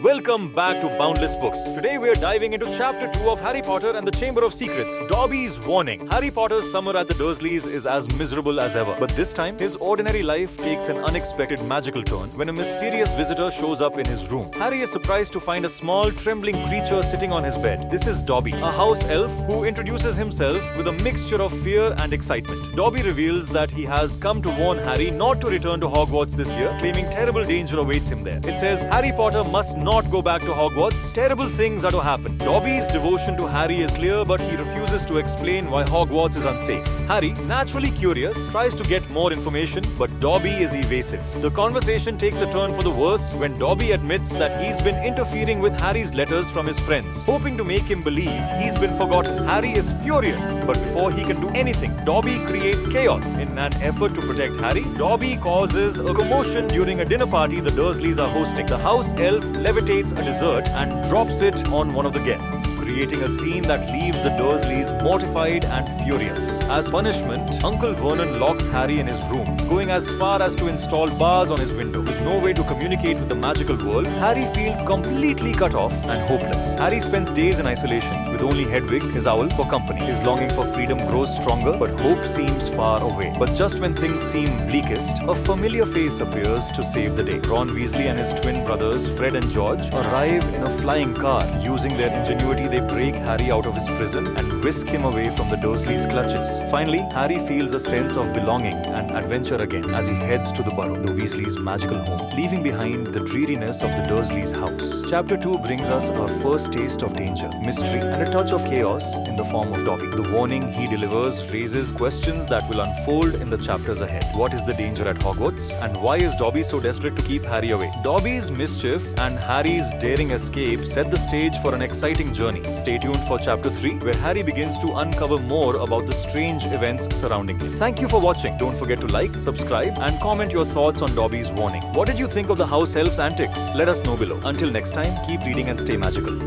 Welcome back to Boundless Books. Today we are diving into Chapter 2 of Harry Potter and the Chamber of Secrets, Dobby's Warning. Harry Potter's summer at the Dursleys is as miserable as ever. But this time, his ordinary life takes an unexpected magical turn when a mysterious visitor shows up in his room. Harry is surprised to find a small, trembling creature sitting on his bed. This is Dobby, a house elf who introduces himself with a mixture of fear and excitement. Dobby reveals that he has come to warn Harry not to return to Hogwarts this year, claiming terrible danger awaits him there. It says Harry Potter must not go back to Hogwarts. Terrible things are to happen. Dobby's devotion to Harry is clear, but he refuses to explain why Hogwarts is unsafe. Harry, naturally curious, tries to get more information, but Dobby is evasive. The conversation takes a turn for the worse when Dobby admits that he's been interfering with Harry's letters from his friends, hoping to make him believe he's been forgotten. Harry is furious, but before he can do anything, Dobby creates chaos. In an effort to protect Harry, Dobby causes a commotion during a dinner party the Dursleys are hosting. The house elf levitates a dessert and drops it on one of the guests, creating a scene that leaves the Dursleys mortified and furious. As punishment, Uncle Vernon locks Harry in his room, going as far as to install bars on his window. With no way to communicate with the magical world, Harry feels completely cut off and hopeless. Harry spends days in isolation, with only Hedwig, his owl, for company. His longing for freedom grows stronger, but hope seems far away. But just when things seem bleakest, a familiar face appears to save the day. Ron Weasley and his twin brothers, Fred and George, arrive in a flying car. Using their ingenuity, they break Harry out of his prison and whisk him away from the Dursleys' clutches. Finally, Harry feels a sense of belonging and adventure again as he heads to the Burrow, the Weasleys' magical home, leaving behind the dreariness of the Dursleys' house. Chapter 2 brings us our first taste of danger, mystery, and a touch of chaos in the form of Dobby. The warning he delivers raises questions that will unfold in the chapters ahead. What is the danger at Hogwarts? And why is Dobby so desperate to keep Harry away? Dobby's mischief and Harry's daring escape set the stage for an exciting journey. Stay tuned for Chapter 3, where Harry begins to uncover more about the strange events surrounding him. Thank you for watching. Don't forget to like, subscribe, and comment your thoughts on Dobby's warning. What did you think of the house elf's antics? Let us know below. Until next time, keep reading and stay magical.